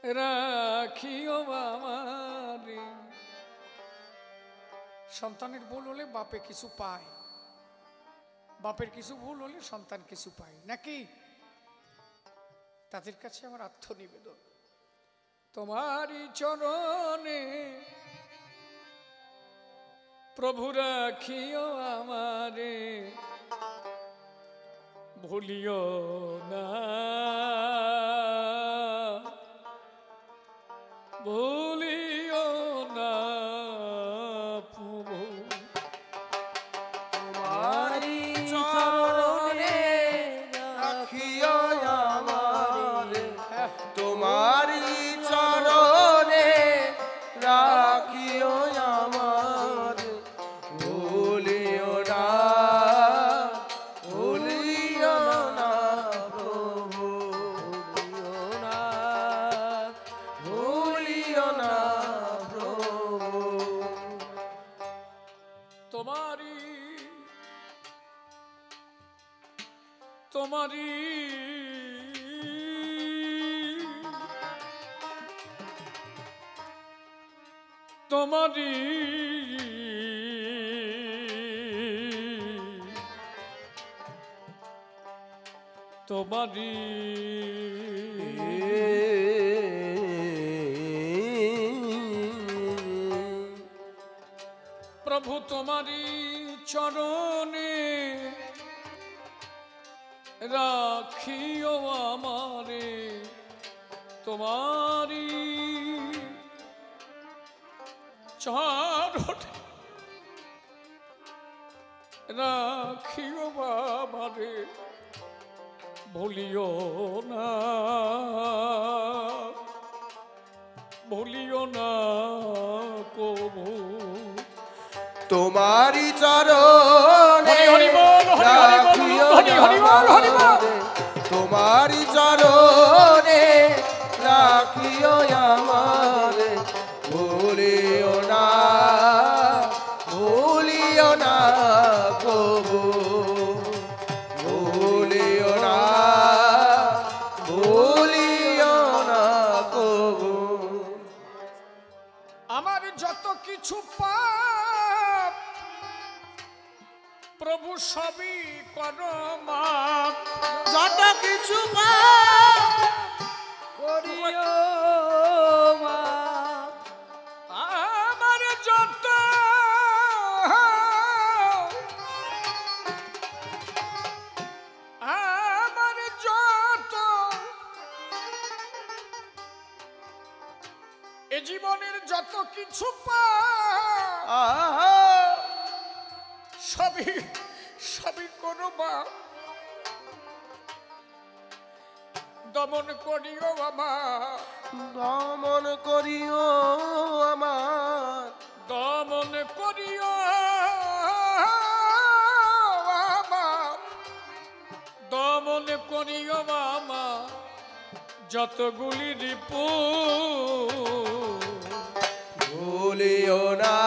রাখিও আমারে। সন্তানের ভুল হলে বাপে কিছু পায়, বাপের কিছু ভুল হলে সন্তান কিছু পায় নাকি? তাদের কাছে আমার আত্মনিবেদন, তোমারই চরণে প্রভু রাখিও আমারে, ভুলিও না ভুলিও না প্রভু। তোমারি চরণে রাখিও আমারে, তোমারি চরণে রাখিও আমারে, ভুলিও না ভুলিও না প্রভু, ভুলিও না ভুলিও না প্রভু। তোমারি তোমারি তোমারি তোমারি প্রভু তোমারি চরণে রাখিও আমারে, তোমারি চরণে রাখিও আমারে, ভুলিও না ভুলিও না কবু। তোমারি চরণে রাখিও আমারে, তোমারি চরণে রাখিও আমারে, ভুলিও না ভুলিও না প্রভু, ভুলিও না ভুলিও না প্রভু। আমার যত কিছু পাপ প্রভু সবই করো মাপ, যত কিছু পাপ করিও মাপ। আমার যত আমার যত এ জীবনের যত কিছু পাপ সবই সবই করো মাপ, দমন করিও আমার, দমন করিও আমার, দমন করিও আমার, দমন করিও আমার যতগুলি রিপু, ভুলিও না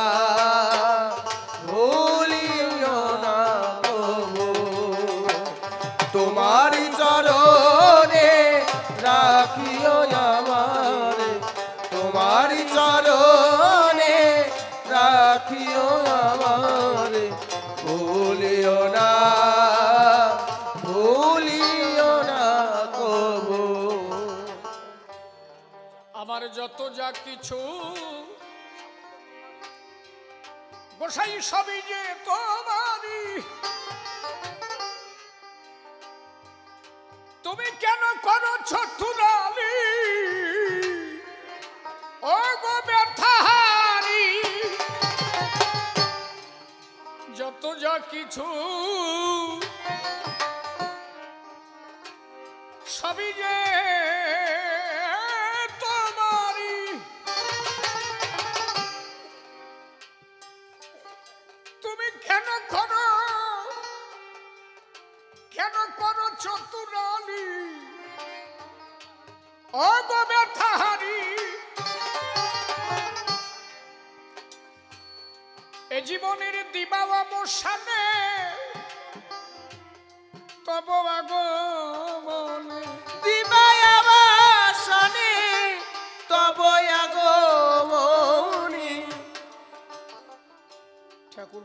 ভুলিও না প্রভু, তোমারি চরণে রাখিও আমারে, তোমারি চরণে রাখিও আমারে, ভুলিও না ভুলিও না প্রভু। আমার যত যা কিছু গোসাই সবই যে তোমারি, তুমি কেন করো ছোটুরালি ও গো ব্যথাহারি, যত যা কিছু সবই যে তোমারি, তুমি কেন করো চতুরালি ও গো ব্যথাহারি, এ জীবনের দিবা অবসানে তব আগমনে, দিবা অবসানে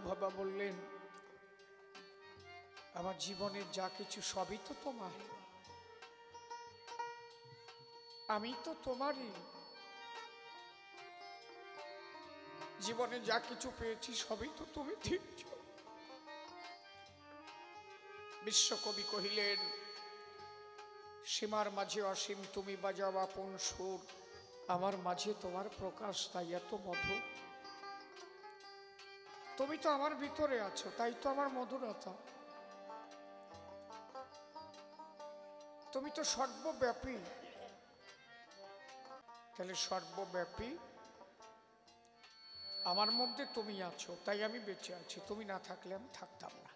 বাবা বললেন, আমার জীবনের যা কিছু সবই তো তোমার, আমি তো তোমারই। জীবনে যা কিছু পেয়েছি সবই তো তুমি দিয়েছ। বিশ্বকবি কহিলেন, সীমার মাঝে অসীম তুমি বাজাও আপন সুর, আমার মাঝে তোমার প্রকাশ তাই এত মধুর। তুমি তো আমার ভিতরে আছো, তাই তো আমার মধুরতা। তুমি তো সর্বব্যাপী, তাহলে সর্বব্যাপী আমার মধ্যে তুমি আছো, তাই আমি বেঁচে আছি। তুমি না থাকলে আমি থাকতাম না।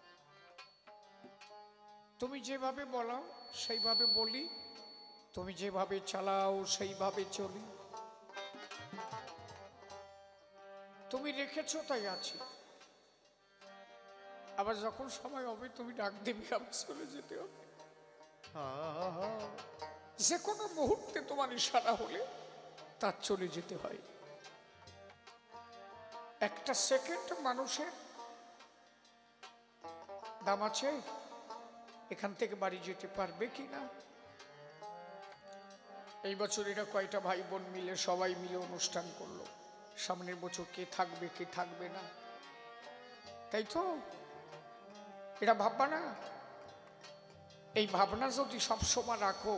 তুমি যেভাবে বলো সেইভাবে বলি, তুমি যেভাবে চালাও সেইভাবে চলি। তুমি রেখেছো তাই আছি। আবার যখন সময় হবে তুমি ডাক দিবি, আবার চলে যেতে হবে। যে কোনো মুহূর্তে তোমার ইশারা হলে তার চলে যেতে হয়। একটা সেকেন্ড মানুষের দাম আছে। এখান থেকে বাড়ি যেতে পারবে কি না? এই বছর এরা কয়টা ভাই বোন মিলে সবাই মিলে অনুষ্ঠান করলো, সামনের বছর কে থাকবে কে থাকবে না, তাই তো এটা ভাববা না? এই ভাবনা যদি সবসময় রাখো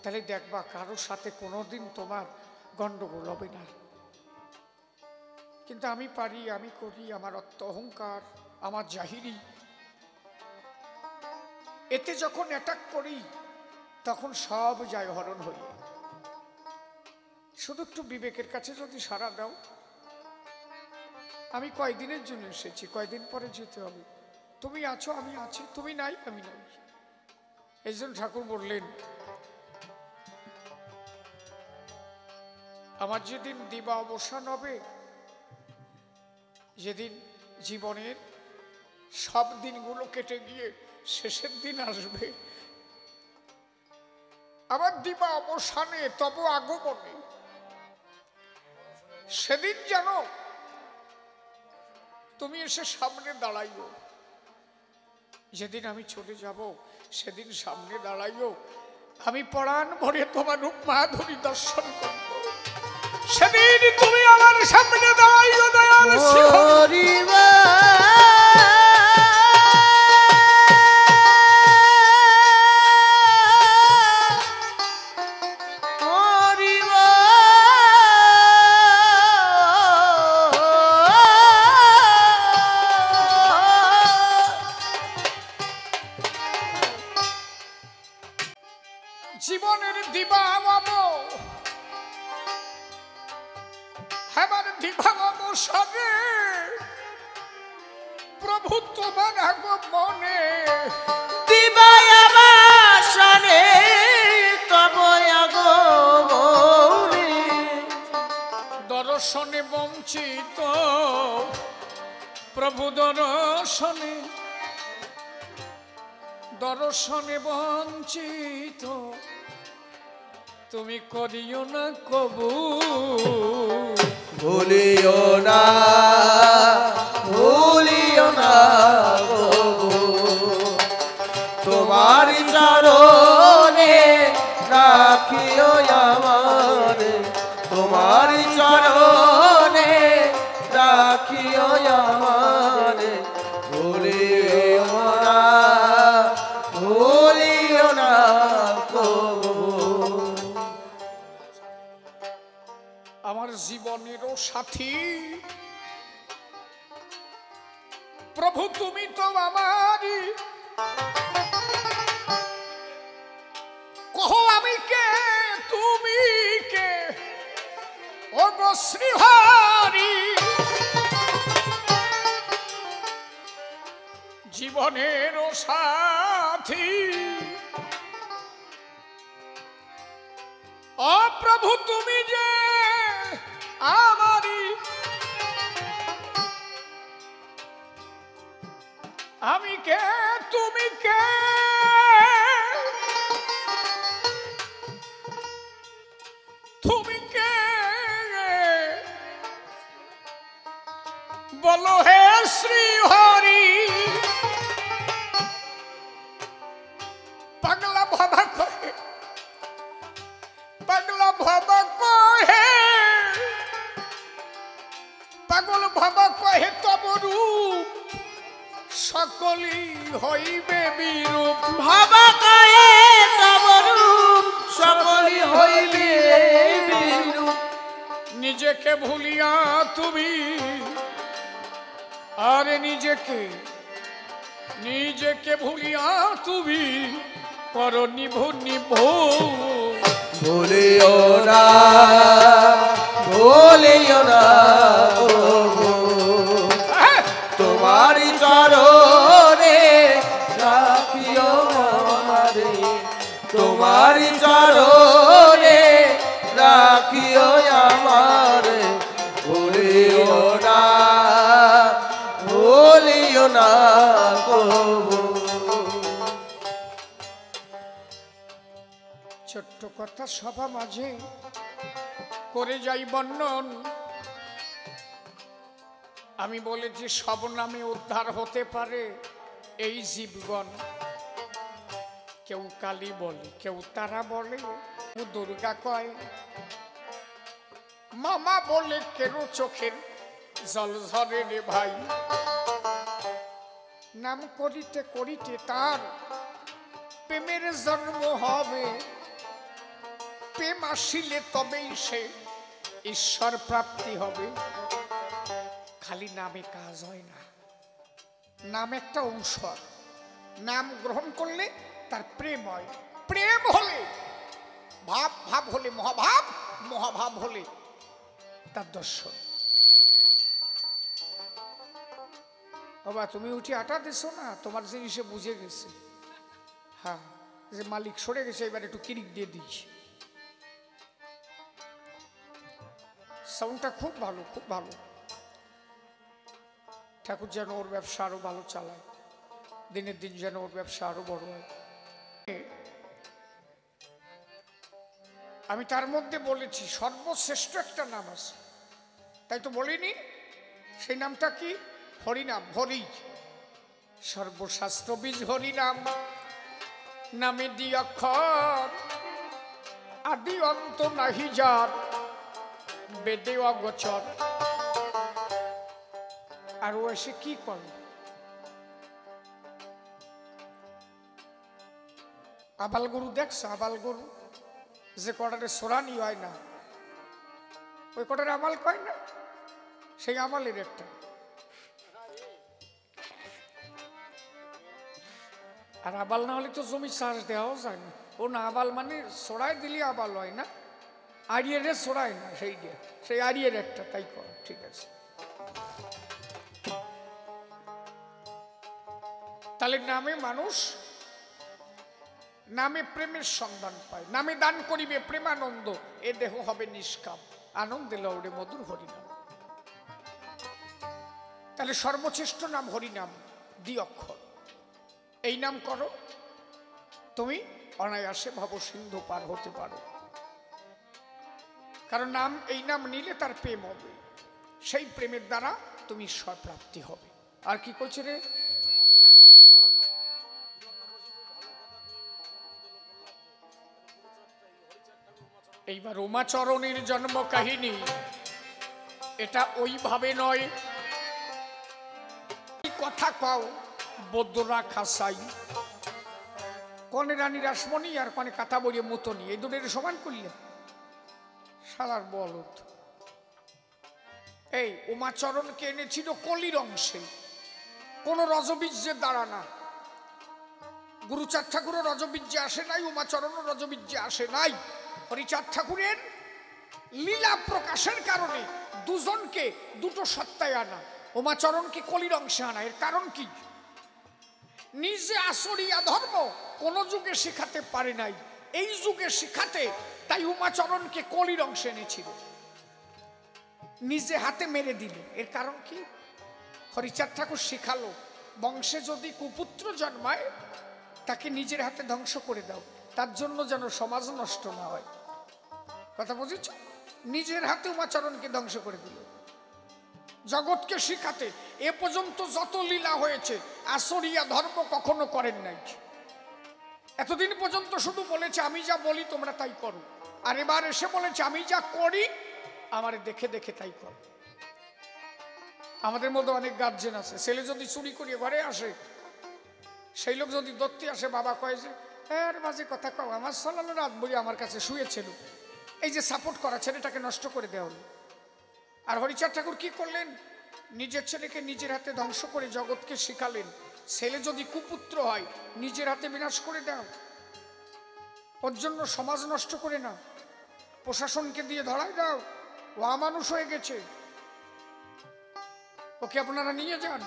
তাহলে দেখবা কারোর সাথে কোনোদিন তোমার গন্ডগোল হবে না। কিন্তু আমি পারি, আমি করি, আমার অত্য অহংকার, আমার জাহিরি, এতে যখন অ্যাটাক করি তখন সব যায় হরণ হয়ে। শুধু একটু বিবেকের কাছে যদি সাড়া দাও, আমি কয়দিনের জন্য এসেছি, কয়দিন পরে যেতে হবে। তুমি আছো আমি আছি, তুমি নাই আমি নাই। এই জন্য ঠাকুর বললেন, আমার যেদিন দিবা অবসান হবে, যেদিন জীবনের সব দিনগুলো কেটে গিয়ে শেষের দিন আসবে, আমার দিবা অবসানে তব আগমনে, সেদিন যেন তুমি এসে সামনে দাঁড়াইও। যেদিন আমি চলে যাব সেদিন সামনে দাঁড়াইও, আমি পরাণ ভরে তোমার রূপ মাধুরী দর্শন করব। সেদিন তুমি আমার সামনে দাঁড়াইও দয়াল শিব। জীবনের দিবা বাবু, আমার দিবা বাবু সবে প্রভু তোমার আগমনে, দিবা অবসানে তব আগমনে, দর্শনে বঞ্চিত প্রভু দর্শনে, দর্শনে বঞ্চিত তুমি করিও না কবু। ভুলিও না, ভুলিও না কবু, তোমার চরণে রাখিও আমারে, তোমার চরণে রাখিও আমারে। ভুলিও না, ভুলিও না কবু। আমার জীবনেরও সাথী প্রভু তুমি তো আমারই, কহ আমি কে তুমি কে ও গো শ্রীহরি। জীবনেরও সাথী ও প্রভু তুমি যে আমারই, আমি কে তুমি কে তুমি কে বলো হে শ্রী হরি পাগলা ভাবা কহে, পাগলা ভাবা কহে, পাগল ভাবা কহে তব রূপ সকলি হইবে বিরূপ। ভাবা কহে তব রূপ সকলি হইবে বিরূপ। নিজেকে ভুলিয়া তুমি আরে নিজেকে ভুলিয়া তুমি পর নিভু নিভু। ভুলিও না ভুলিও না তোমারি চরণে রাখিও আমারে, তোমারি চরণে রাখিও আমারে। ভুলিও না ভুলিও না কবু। ছোট্ট কথা সভা মাঝে করে যাই বর্ণন। আমি বলেছি সব নামে উদ্ধার হতে পারে এই জীবগণ। কেউ কালী বলে, কেউ তারা বলে, কেউ দুর্গা কয়, মামা বলে কেন চোখের জল ঝরে রে ভাই। নাম করিতে করিতে তার প্রেমের জন্ম হবে। প্রেম আসিলে তবেই সে ঈশ্বর প্রাপ্তি হবে। খালি নামে কাজ হয় না, নাম একটা ঔষধ। নাম গ্রহণ করলে তার প্রেম হয়, প্রেম হলে ভাব, ভাব হলে মহাভাব, মহাভাব হলে তার দর্শন। বাবা তুমি উঠে আটা দিছো না, তোমার জিনিসে বুঝে গেছে। হ্যাঁ, যে মালিক সরে গেছে, এবার একটু কিরিক দিয়ে দিচ্ছি। সাউন্ডটা খুব ভালো, খুব ভালো। ঠাকুর যেন ওর ব্যবসা আরো ভালো চালায়, দিনের দিন যেন ওর ব্যবসা আরো বড় হয়। আমি তার মধ্যে বলেছি সর্বশ্রেষ্ঠ একটা নাম আছে, তাই তো বলিনি? সেই নামটা কি? হরিনাম। হরি সর্বশাস্ত্র বীজ হরিনাম। নামে দি অক্ষর আদি অন্ত নাহি যার, বেদে অগোচর। আর ও এসে কি করে? আবাল গরু দেখছো? আবাল গরু যে কটারে সোরানি হয় না, ওই কটারে আমাল কয় না, সেই আমালের একটা। আর আবাল না হলে তো জমি চাষ দেওয়াও যায় না। ও না আবাল মানে সোড়াই দিলে আবাল হয় না, আড়িয়ে সোড়ায় না, সেই দিয়ে সেই আড়িয়ের একটা, তাই কর। ঠিক আছে, তাহলে নামে মানুষ, নামে প্রেমের সন্ধান পায়। নামে দান করিবে প্রেমানন্দ, এ দেহ হবে নিষ্কাম, আনন্দে লৌড়ে মধুর হরিনাম। তাহলে সর্বশ্রেষ্ঠ নাম হরিনাম, দ্বি অক্ষর। এই নাম করো, তুমি অনায়াসে ভব সিন্ধু পার হতে পারো। কারণ নাম, এই নাম নিলে তার প্রেম হবে, সেই প্রেমের দ্বারা তুমি ঈশ্বর প্রাপ্তি হবে। আর কি করছে রে? এইবার উমাচরণের জন্ম কাহিনী, এটা ওইভাবে নয়। কথা কও বদ্রা খাসাই, কনে রানী রাসমণি আর কনে কাথা বলিয়ে মতনি, এই দুটোর সমান করলে শালার বলদ। এই উমাচরণকে এনেছিল কলির অংশে, কোন রজবীর্যের দ্বারা না। গুরুচাঁদ ঠাকুরও রজবীর্যে আসে নাই, উমাচরণও রজবীর্যে আসে নাই। হরিচাঁদ ঠাকুরের লীলা প্রকাশের কারণে দুজনকে দুটো সত্তায় আনা। উমাচরণকে কলির অংশে আনা, এর কারণ কি? নিজে আসরিয়া ধর্ম কোন যুগে শিখাতে পারে নাই, এই যুগে শিখাতে তাই উমাচরণকে কলির অংশে এনেছিল, নিজে হাতে মেরে দিল। এর কারণ কি? হরিচাঁদ ঠাকুর শিখালো, বংশে যদি কুপুত্র জন্মায় তাকে নিজের হাতে ধ্বংস করে দাও, তার জন্য যেন সমাজ নষ্ট না হয়। কথা বুঝেছ? নিজের হাতে উমাচরণকে ধ্বংস করে দিল। জগৎকে শিখাতে। এ পর্যন্ত যত লীলা হয়েছে আসরিয়া ধর্ম কখনো করেন নাই। এতদিন পর্যন্ত শুধু বলেছে আমি যা বলি তোমরা তাই করো, আর এবার এসে বলেছে আমি যা করি আমার দেখে দেখে তাই করো। আমাদের মধ্যে অনেক গার্জেন আছে, ছেলে যদি চুরি করিয়ে ঘরে আসে, সেই লোক যদি দত্তি আসে, বাবা কয় যে হ্যাঁ বাজে কথা কও, আমার সালানো রাত বলি আমার কাছে শুয়েছিল। এই যে সাপোর্ট করা, ছেলেটাকে নষ্ট করে দেওয়া হলো। আর হরিচাঁদ ঠাকুর কি করলেন? নিজের ছেলেকে নিজের হাতে ধ্বংস করে জগৎকে শিখালেন, ছেলে যদি কুপুত্র হয় নিজের হাতে বিনাশ করে দাও, ওর জন্য সমাজ নষ্ট করে না, প্রশাসনকে দিয়ে ধরাই দাও, ও অমানুষ হয়ে গেছে, ওকে আপনারা নিয়ে যান,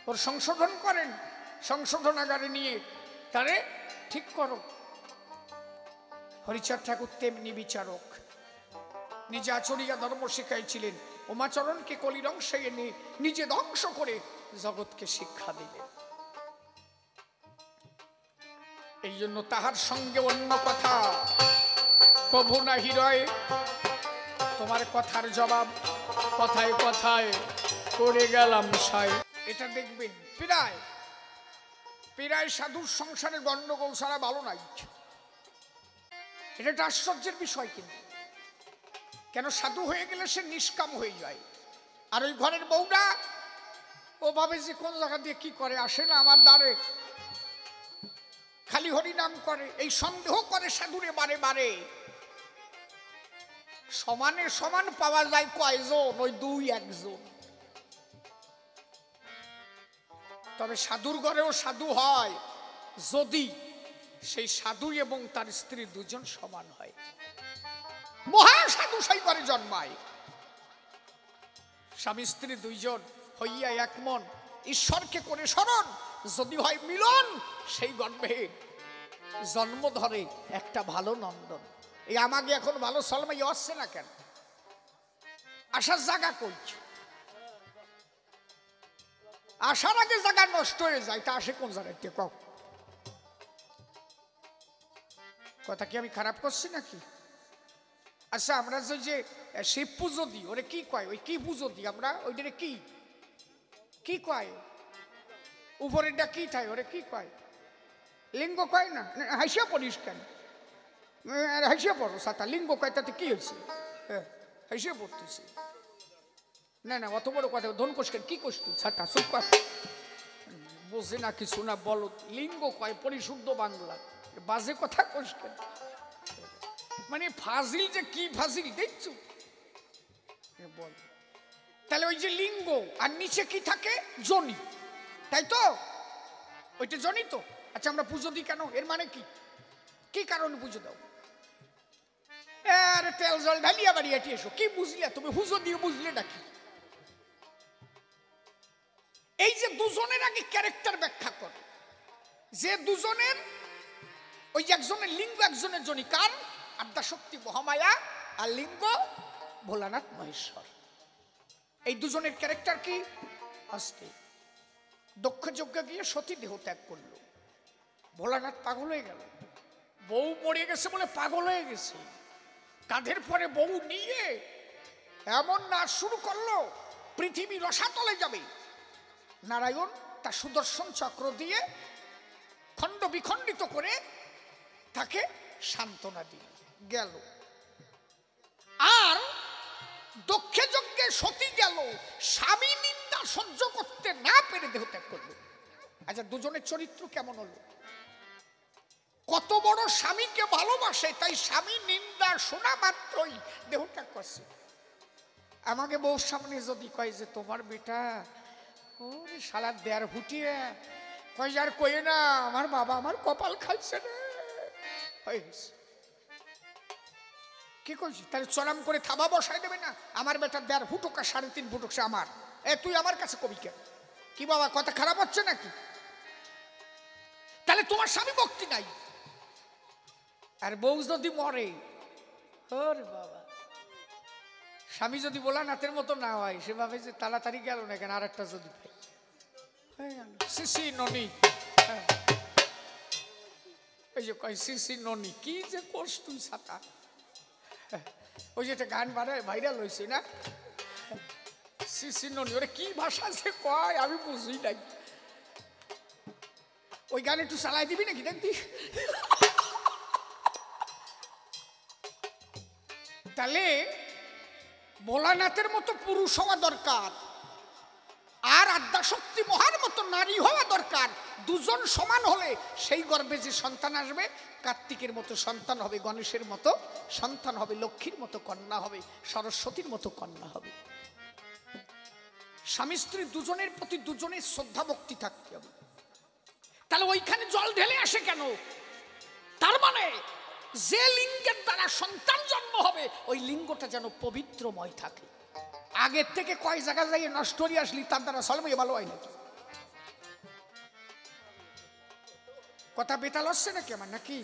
ওর সংশোধন করেন, সংশোধনাগারে নিয়ে তারে ঠিক করো। হরিচাঁদ ঠাকুর তেমনি বিচারক, নিজে আচরিয়া ধর্ম শিখাইছিলেন, উমাচরণকে কলির অংশে এনে নিজে ধ্বংস করে জগৎকে শিক্ষা দিলেন। এই জন্য তাহার সঙ্গে অন্য কথা কভু না হৃদয়ে, তোমার কথার জবাব কথায় কথায় করে গেলাম সাই। এটা দেখবেন প্রায় প্রায় সাধুর সংসারে গন্ডগোল ছাড়া ভালো নাই। এটা একটা আশ্চর্যের বিষয়। কিন্তু কেন? সাধু হয়ে গেলে সে নিষ্কাম হয়ে যায়, আর ওই ঘরের বউটা ও ভাবে যে কোন জায়গা দিয়ে কি করে, আসে না আমার দ্বারে, খালি হরি নাম করে। এই সন্দেহ করে সাধুরে বারে বারে। সমানে সমান পাওয়া যায় কয়জন? ওই দুই একজন। তবে সাধুর ঘরেও সাধু হয় যদি সেই সাধু এবং তার স্ত্রী দুজন সমান হয়। মহাসাধু সেই ঘরে জন্মায়, স্বামী স্ত্রী দুইজন হইয়া এক মন ঈশ্বরকে করে স্মরণ, যদি হয় মিলন, সেই গর্ভে জন্ম ধরে একটা ভালো নন্দন। এই আমাকে এখন ভালো সলমাই আসছে না কেন? আসার জায়গা করছে, আসার আগে জায়গা নষ্ট হয়ে যায়, তা আসে কোন জায়গায়? কথা কি আমি খারাপ করছি নাকি? আচ্ছা, আমরা যে শিব পুজো দিই, ওরে কি কয়? ওই কি পুজো দিই আমরা, ওইটারে কি কি কয়? উপরেরটা কি ঠাই, ওরে কি কয়? লিঙ্গ কয় না? হাসিয়া পড়িস কেন? হাসিয়া পড়ো সাতা, লিঙ্গ কয়, তাতে কি হয়েছে? হাসিয়া পড়তেছি না, না অত বড় কথা ধন কোষ কেন? কি কোষ তুই সাতা? চুপ কর, বোঝে না কিছু না, বলো। লিঙ্গ কয় পরিশুদ্ধ বাংলা, বাজে কথা কোষ কেন? মানে ফাজিল যে কি ফাজিল দেখছো, বল। তাহলে ওই যে লিঙ্গ আর নিচে কি থাকে? জনি, তাই তো? ওইটা জনি তো। আচ্ছা, আমরা পুজো দিই কেন? এর মানে কি? কি কারণে পুজো দাও? আরে তেল জল ঢালিয়া বাড়ি এটি এসো, কি বুঝলে তুমি? পুজো দিয়ে বুঝলে নাকি? এই যে দুজনের আগে ক্যারেক্টার ব্যাখ্যা কর, যে দুজনের, ওই যে একজনের লিঙ্গ একজনের জনি, কার? আদ্যাশক্তি মহামায়া, আর লিঙ্গ ভোলানাথ মহেশ্বর। এই দুজনের ক্যারেক্টার কি? আজকে দক্ষ যজ্ঞে গিয়ে সতী দেহ ত্যাগ করলো, ভোলানাথ পাগল হয়ে গেল, বউ মরে গেছে বলে পাগল হয়ে গেছে, কাঁধের পরে বউ নিয়ে এমন নাচ শুরু করলো পৃথিবী রসাতলে যাবে। নারায়ণ তার সুদর্শন চক্র দিয়ে খণ্ড বিখণ্ডিত করে তাকে সান্ত্বনা দিল, গেল। আর দক্ষে যজ্ঞে সতী গেল, স্বামী নিন্দা সহ্য করতে না পেরে দেহ ত্যাগ করলো। আচ্ছা, দুজনের চরিত্র কেমন হলো? কত বড় স্বামীকে ভালোবাসে, তাই স্বামী নিন্দা শোনা মাত্রই দেহ ত্যাগ করছে। আমাকে বউর সামনে যদি কয় যে তোমার বেটা ওরে শালা দেয়ার ফুটিয়ে কয়, আর কয়ে না, আমার বাবা আমার কপাল খাইছে রে, হয়ে গেছে। কি করছি? তাহলে চলাম করে থাবা বসাই দেবে না? আমার বেটার দেয়ার ফুটুক আর 3.5 ফুটুক সে আমার। তুই আমার কাছে কবি কেন? কি বাবা, কথা খারাপ হচ্ছে নাকি? তাহলে তোমার স্বামী ভক্তি নাই। আর বউ যদি মরে, ওরে বাবা, স্বামী যদি ভোলানাথের মতো না হয়, সে ভাবে যে তাড়াতাড়ি গেল না কেন, আর একটা যদি পাই সিসি ননি। এই যে কয় সিসি ননি, কি যে কোষ তুই ছাতা। ওই যে একটা গান বানায় ভাইরাল হয়েছে না, সিসিননি ওরে কি ভাষা সে কয় আমি বুঝি নাই। ওই গান একটু চালাই দিবি নাকি দেখবি? তাহলে ভোলানাথের মতো পুরুষ হওয়া দরকার, আর আদ্যাশক্তি মহার মতো নারী হওয়া দরকার। দুজন সমান হলে সেই গর্ভে যে সন্তান আসবে কার্তিকের মতো সন্তান হবে, গণেশের মতো সন্তান হবে, লক্ষ্মীর মতো কন্যা হবে, সরস্বতীর মতো কন্যা হবে। স্বামী স্ত্রী দুজনের প্রতি দুজনের শ্রদ্ধা ভক্তি থাকতে হবে। তাহলে ওইখানে জল ঢেলে আসে কেন? তার মানে যে লিঙ্গের দ্বারা সন্তান জন্ম হবে ওই লিঙ্গটা যেন পবিত্রময় থাকে। আগের থেকে কয় জায়গা যাই নষ্ট হয়ে আসলি তার দ্বারা সলমে ভালো হয় নাকি? কথা বেতাল হচ্ছে নাকি আমার? নাকি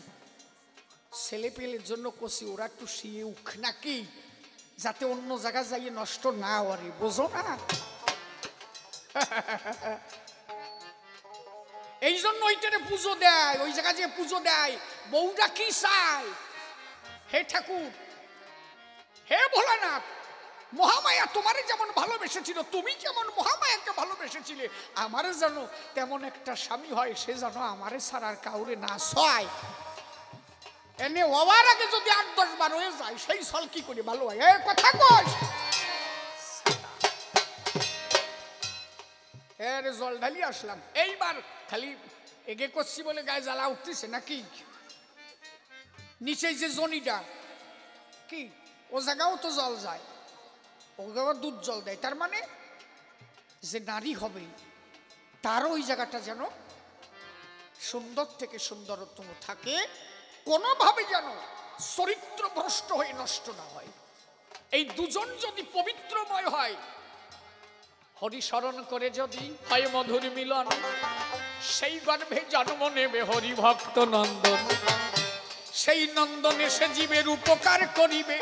ছেলে পেলের জন্য কষি ওরা একটু শিয়ে উখ নাকি, যাতে অন্য জায়গা যাইয়ে নষ্ট না হরে, বোঝো না? এই জন্য ওইটারে পুজো দেয়, ওই জায়গা যে পুজো দেয় বউটা কি চায়? হে ঠাকুর, হে ভোলানাথ, মহামায়া তোমারে যেমন ভালোবেসেছিল তুমি যেমন মহামায়াকে ভালোবেসেছিলে, আমারে যেন তেমন একটা স্বামী হয়, সে যেন আমারে ছাড়ার কাউরে না ছয়। এনে হওয়ার আগে যদি 8-10 বার হয়ে যায় সেই ছল কি করে ভালো হয়? কথা কস। এর জল ঢালি আসলাম, এইবার খালি এগে করছি বলে গায়ে জ্বালা উঠতেছে নাকি? নিচে যে জনিটা কি ও জায়গাও তো জল যায়, ও জায়গা দুধ জল দেয়। তার মানে যে নারী হবে তারও ওই জায়গাটা যেন সুন্দর থেকে সুন্দরতম থাকে, কোনোভাবে যেন চরিত্র ভ্রষ্ট হয়ে নষ্ট না হয়। এই দুজন যদি পবিত্রময় হয়, হরি স্মরণ করে যদি হয় মধুর মিলন, সেই গর্ভে জন্ম নেবে হরি ভক্ত নন্দন। সেই নন্দন এসে জীবের উপকার করিবে,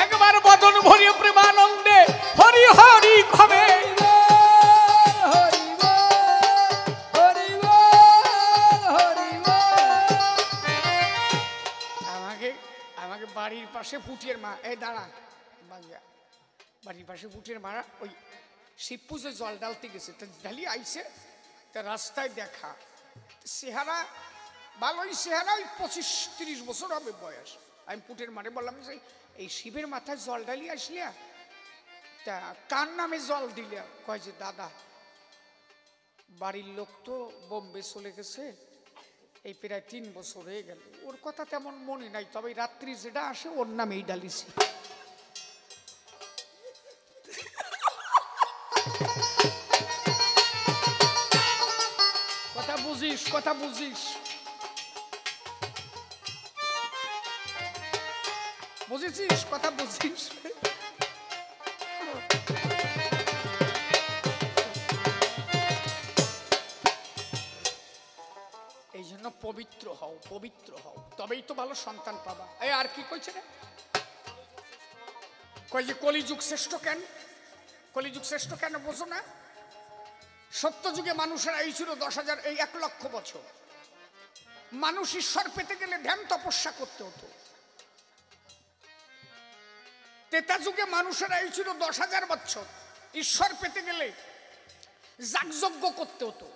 একবার বদন ভরিয়ে প্রেমানন্দে হরি হরি হবে। আমাকে বাড়ির পাশে ফুটিয়ে মা, এই দাঁড়া, বাড়ির পাশে ফুটিয়ে মারা ওই শিব পুজো জল ডালতে গেছে, ঢালি আইছে, তা রাস্তায় দেখা চেহারা ভালোই, চেহারা ওই 25-30 বছর হবে বয়স। আমি পুটের মারে বললাম যে এই শিবের মাথায় জল ঢালি আসলিয়া, তা কার নামে জল দিলে? কয় যে দাদা বাড়ির লোক তো বোম্বে চলে গেছে, এই প্রায় 3 বছর হয়ে গেল, ওর কথা তেমন মনে নাই, তবে রাত্রি যেটা আসে ওর নামেই ডালিছি। কথা বুঝিস, কথা বুঝিস, বুঝেছিস? কথা বুঝিস? এই জন্য পবিত্র হও, পবিত্র হও, তবেই তো ভালো সন্তান পাবা। এই আর কি কইছে রে? কই যে কলিযুগ শ্রেষ্ঠ কেন? কলিযুগ শ্রেষ্ঠ কেন বোঝো না? সত্য যুগে মানুষের আয়ু ছিল 10,000, এই 1 লক্ষ বছর। মানুষ ঈশ্বর পেতে গেলে ধ্যান তপস্যা করতে হতো। ত্রেতা যুগে মানুষের আয়ু ছিল 10,000 বছর, ঈশ্বর পেতে গেলে যাগযজ্ঞ করতে হতো।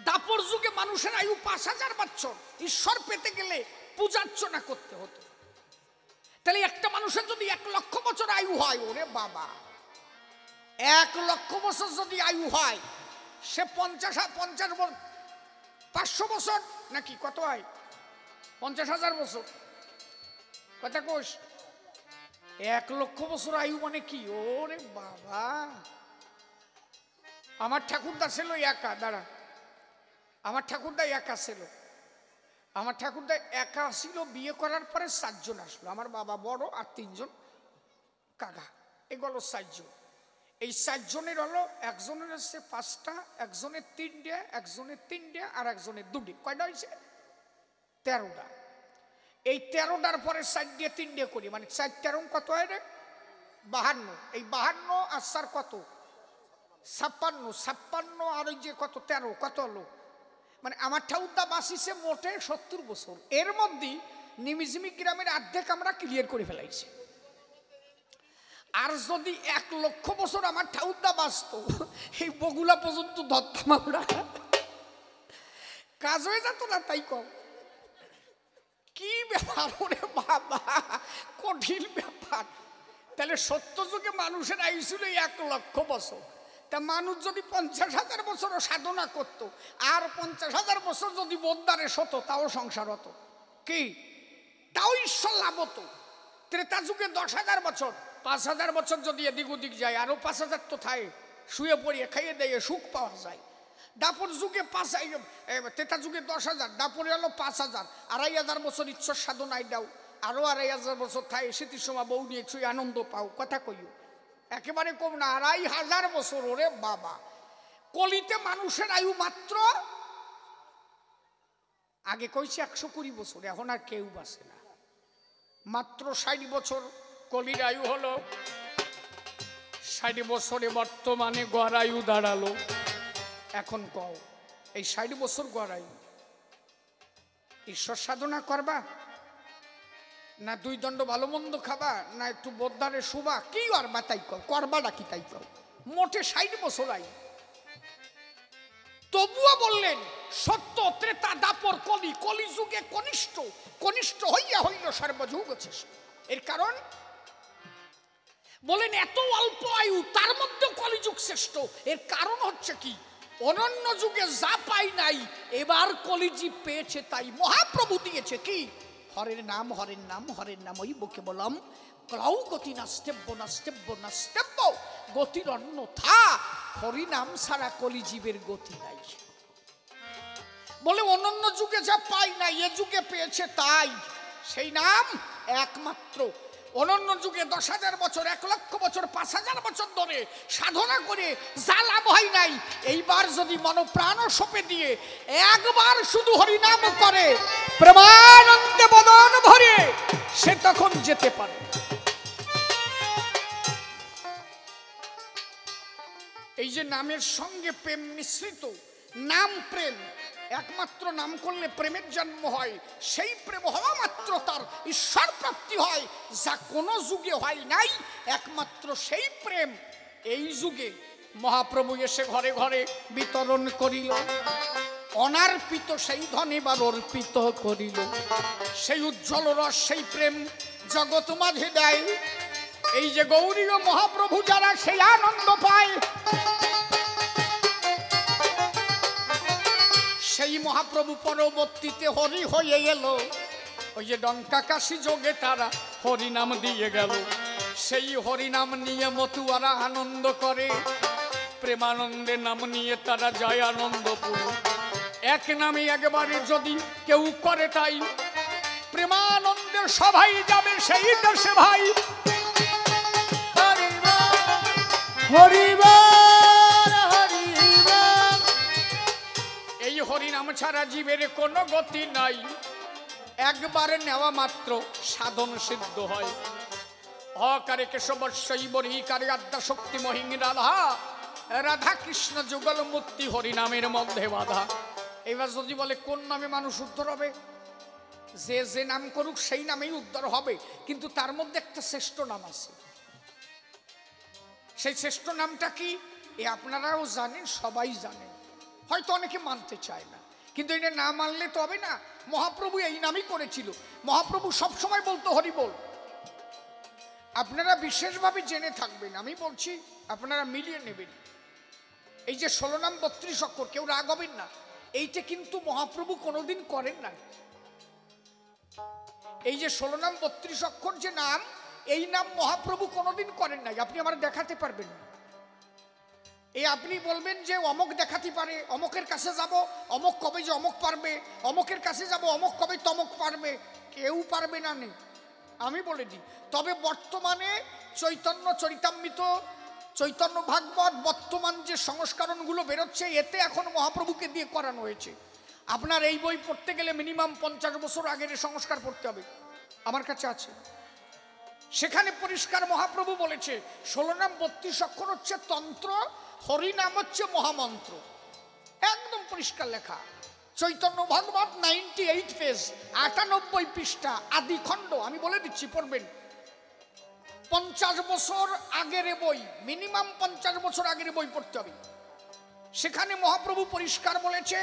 দাপর যুগে মানুষের আয়ু 5,000 বছর, ঈশ্বর পেতে গেলে পূজার্চনা করতে হতো। তাহলে একটা মানুষের যদি 1 লক্ষ বছর আয়ু হয়, ওরে বাবা, 1 লক্ষ বছর যদি আয়ু হয়, সে 500 বছর নাকি কত হয়? 50,000 বছর। কথা কোষ? 1 লক্ষ বছর আয়ু মানে কি? ওরে বাবা, আমার ঠাকুরদা ছিল একা, দাঁড়া, আমার ঠাকুরদা একা ছিল, আমার ঠাকুরদা একা ছিল, বিয়ে করার পরে 7 জন আসলো, আমার বাবা বড় আর 3 জন কাকা, এগুলো 7 জন। এই 7 জনের হলো, একজনের হচ্ছে 5টা, একজনের 3টে, একজনের 3টে, আর একজনের 2টে। কয়টা হয়েছে? 13টা। এই 13টার পরে 4 দিয়ে 3 দিয়ে করি, মানে 4 13 কত হয় রে? 52। এই 52 আর 4 কত? 56। 56 আর ওই যে কত 13, কত হলো? মানে আমার ঠাকুরদা বাঁচিছে মোটে 70 বছর। এর মধ্যে নিমিজিমি গ্রামের অর্ধেক আমরা ক্লিয়ার করে ফেলাইছি। আর যদি 1,00,000 বছর আমার ঠাউরদা বাঁচত, এই বগুলা পর্যন্ত ধরতাম আমরা, কাজ হয়ে যেত না। তাই কম কি ব্যাপার ওরে বাবা, কঠিন ব্যাপার। তাহলে সত্য যুগে মানুষের আয়ু ছিল 1,00,000 বছর। তা মানুষ যদি 50,000 বছরও সাধনা করত, আর 50,000 বছর যদি বোদ্দারে হতো, তাও সংসার হতো, কি তাও ঈশ্বর লাভ হতো। ত্রেতা যুগে 10,000 বছর, 5,000 বছর যদি এদিক ওদিক যায়, আরো 5,000 তো থাকে, শুয়ে পড়িয়ে খাইয়ে দিয়ে সুখ পাওয়া যায়। দাপর যুগে 5,000, ত্রেতা যুগে 10,000, দাপরে হলো 5,000, 2,500 বছর ঈশ্বর সাধনায় দাও, আরো 2,500 বছর থাকে, শীতের সময় বউ নিয়ে ছুঁয়ে আনন্দ পাও। কথা কইও একেবারে কম না, 2,500 বছর। ওরে বাবা, কলিতে মানুষের আয়ু মাত্র, আগে কইছে 120 বছর, এখন আর কেউ বাঁচে না, মাত্র 60 বছর কলির আয়ু হলো। 60 বছরে বর্তমানে গড় আয়ু দাঁড়ালো। এখন কও এই 60 বছর গড় আয়ু, ঈশ্বর সাধনা করবা না 2 দণ্ড ভালো মন্দ খাবা, না একটু বোদ্ধারে শুবা, কি করবা? তাই কও, করবাটা কি তাই কও। মোটে 60 বছর আয়ু। তবুও বললেন সত্য ত্রেতা দাপর কলি, কলি যুগে কনিষ্ঠ, কনিষ্ঠ হইয়া হইল সর্বযুগ শ্রেষ্ঠ। এর কারণ বলেন এত অল্প আয়ু, তার মধ্যে কলিযুগ শ্রেষ্ঠ। এর কারণ হচ্ছে কি, অনন্য যুগে যা পাই নাই, এবার কলিযুগ পেয়েছে, তাই মহাপ্রভু দিয়েছে কি, হরের নাম, হরের নাম, হরের নাম। ওই বুকে বললাম ক্লাউ গতি নাস্তেব্য নাস্তেব্য নাস্তেব্য, গতির অন্যথা হরি নাম ছাড়া কলিজীবের গতি নাই। বলে অনন্য যুগে যা পাই না, এ যুগে পেয়েছে, তাই সেই নাম একমাত্র। অনন্য যুগে 10,000 বছর, 1,00,000 বছর, 5,000 বছর ধরে সাধনা করে যা লাভ হয় নাই, এইবার যদি মনপ্রাণ সঁপে দিয়ে একবার শুধু হরিনাম করে, প্রেমানন্দে বদন ভরে, সে তখন যেতে পারে। এই যে নামের সঙ্গে প্রেম মিশ্রিত, নাম প্রেম, একমাত্র নাম করলে প্রেমের জন্ম হয়, সেই প্রেম হওয়া মাত্র তার ঈশ্বর প্রাপ্তি হয়, যা কোনো যুগে হয় নাই। একমাত্র সেই প্রেম এই যুগে মহাপ্রভু এসে ঘরে ঘরে বিতরণ করিল। অনার্পিত সেই ধন এবার অর্পিত করিল। সেই উজ্জ্বল রস, সেই প্রেম জগৎ মাঝে দেয়। এই যে গৌরী ও মহাপ্রভু যারা সেই আনন্দ পায়, সেই মহাপ্রভু পরবর্তীতে হরি হয়ে এলো। ওই যে ডঙ্কাকাশি যোগে তারা হরিনাম দিয়ে গেল। সেই হরিনাম নিয়ে মতুয়ারা আনন্দ করে, প্রেমানন্দে নাম নিয়ে তারা যায় আনন্দপুর। এক নামে একবারে যদি কেউ করে তাই, প্রেমানন্দের সবাই যাবে সেই দেশে ভাই। এই হরিনাম ছাড়া জীবের কোনো গতি নাই, একবার নেওয়া মাত্র সাধন সিদ্ধ হয়। অকারে কেশবর্ষৈবরী কারে আদ্যা শক্তি মহিং রাধা, রাধা কৃষ্ণ যুগল মূর্তি হরিনামের মধ্যে বাধা। এবার যদি বলে কোন নামে মানুষ উদ্ধার হবে, যে যে নাম করুক সেই নামেই উদ্ধার হবে, কিন্তু তার মধ্যে একটা শ্রেষ্ঠ নাম আছে। সেই শ্রেষ্ঠ নামটা কি, এ আপনারাও জানেন, সবাই জানেন, হয়তো অনেকে মানতে চায় না, কিন্তু এটা না মানলে তো হবে না। মহাপ্রভু এই নামই করেছিল। মহাপ্রভু সবসময় বলতো হরি বল। আপনারা বিশেষভাবে জেনে থাকবেন, আমি বলছি আপনারা মিলিয়ে নেবেন। এই যে 16 নাম 32 অক্ষর, কেউ রাগ হবেন না, এইটা কিন্তু মহাপ্রভু কোনোদিন করেন না। এই যে 16 নাম 32 অক্ষর যে নাম, এই নাম মহাপ্রভু কোনোদিন করেন নাই। আপনি আমার দেখাতে পারবেন না। এই আপনি বলবেন যে অমক দেখাতে পারে, অমকের কাছে যাব, অমক কবে যে অমক পারবে, অমকের কাছে যাব, অমক কবে তমক পারবে, কেউ পারবে না। নেই, আমি বলে দিই। তবে বর্তমানে চৈতন্য চরিতামৃত, চৈতন্য ভাগবত, বর্তমান যে সংস্করণগুলো বেরোচ্ছে, এতে এখন মহাপ্রভুকে দিয়ে করানো হয়েছে। আপনার এই বই পড়তে গেলে মিনিমাম 50 বছর আগের সংস্কার পড়তে হবে, আমার কাছে আছে। সেখানে পরিষ্কার মহাপ্রভু বলেছে 16 নাম 32 অক্ষর হচ্ছে তন্ত্র, হরিনাম হচ্ছে মহামন্ত্র, একদম পরিষ্কার লেখা। চৈতন্য ভাগবত 98 পেজ, 98 পৃষ্ঠা, আদি খণ্ড। আমি বলে দিচ্ছি, পড়বেন। 50 বছর আগের বই, মিনিমাম 50 বছর আগের বই পড়তে হবে। সেখানে মহাপ্রভু পরিষ্কার বলেছে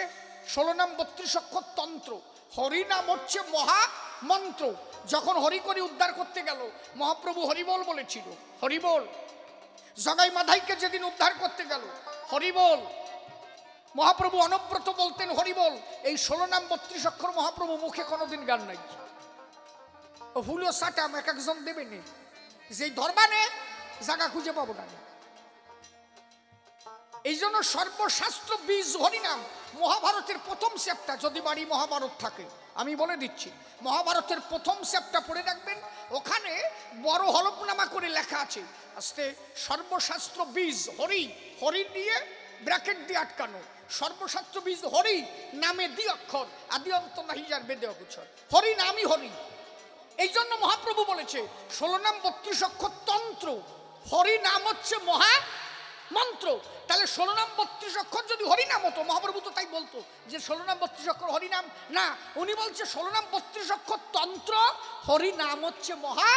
16 নাম 32 অক্ষর তন্ত্র, হরি নাম হচ্ছে মহা মন্ত্র। যখন হরি করে উদ্ধার করতে গেল মহাপ্রভু হরিবল বলেছিল, হরিবল। জগাই মাধাইকে যেদিন উদ্ধার করতে গেল হরিবল, মহাপ্রভু অনব্রত বলতেন হরিবল। এই 16 নাম 32 অক্ষর মহাপ্রভু মুখে কোনোদিন গান নাই। হুলো সাটাম এক একজন দেবে নে, যেই ধর্মানে জায়গা খুঁজে পাবো না। এই জন্য সর্বশাস্ত্র বীজ হরিনাম। মহাভারতের প্রথম চ্যাপ্টার, যদি বাড়ি মহাভারত থাকে আমি বলে দিচ্ছি, মহাভারতের প্রথম চ্যাপ্টার পড়ে রাখবেন। ওখানে বড় হলফনামা করে লেখা আছে আস্তে, সর্বশাস্ত্র বীজ হরি, হরি দিয়ে ব্র্যাকেট দিয়ে আটকানো, সর্বশাস্ত্র বীজ হরি নামে দ্বি অক্ষর, আদি অন্ত নাহি যার বেদে অগোচর। হরি নামই হরি। এই জন্য মহাপ্রভু বলেছে 16 নাম 32 অক্ষর তন্ত্র, হরি নাম হচ্ছে মহা মন্ত্র। তাহলে 16 নাম 32 অক্ষর যদি হরিনাম হতো, মহাপ্রভু তো তাই বলতো যে 16 নাম 32 অক্ষর হরিনাম না, উনি বলছে 16 নাম 32 অক্ষর তন্ত্র, হরি নাম হচ্ছে মহা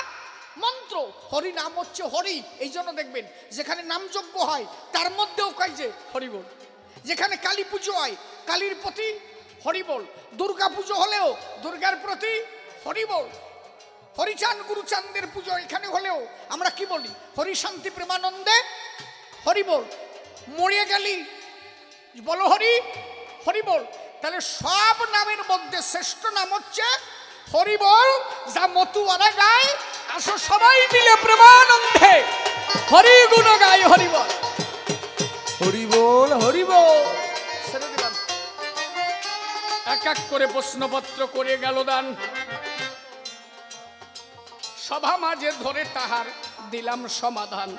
মন্ত্র, হরি নাম হচ্ছে হরি। এই জন্য দেখবেন যেখানে নামযজ্ঞ হয় তার মধ্যেও কয় যে হরিবল, যেখানে কালী পুজো হয় কালীর প্রতি হরিবল, দুর্গা পুজো হলেও দুর্গার প্রতি হরিবল, হরিচাঁদ গুরুচাঁদের পুজো এখানে হলেও আমরা কি বলি, হরি শান্তি প্রেমানন্দে হরিবল। মরিয়ে গেলি বলো হরি হরিবল। তাহলে সব নামের মধ্যে শ্রেষ্ঠ নাম হচ্ছে হরিবল, যা মতুয়ারা গায়। আসো সবাই মিলে প্রেমানন্দে হরি গুণ গায় হরিবল, হরিবল হরিবল। ছেড়ে দিলাম। এক এক করে প্রশ্নপত্র করে গেল দান, সভা মাঝে ধরে তাহার দিলাম সমাধান।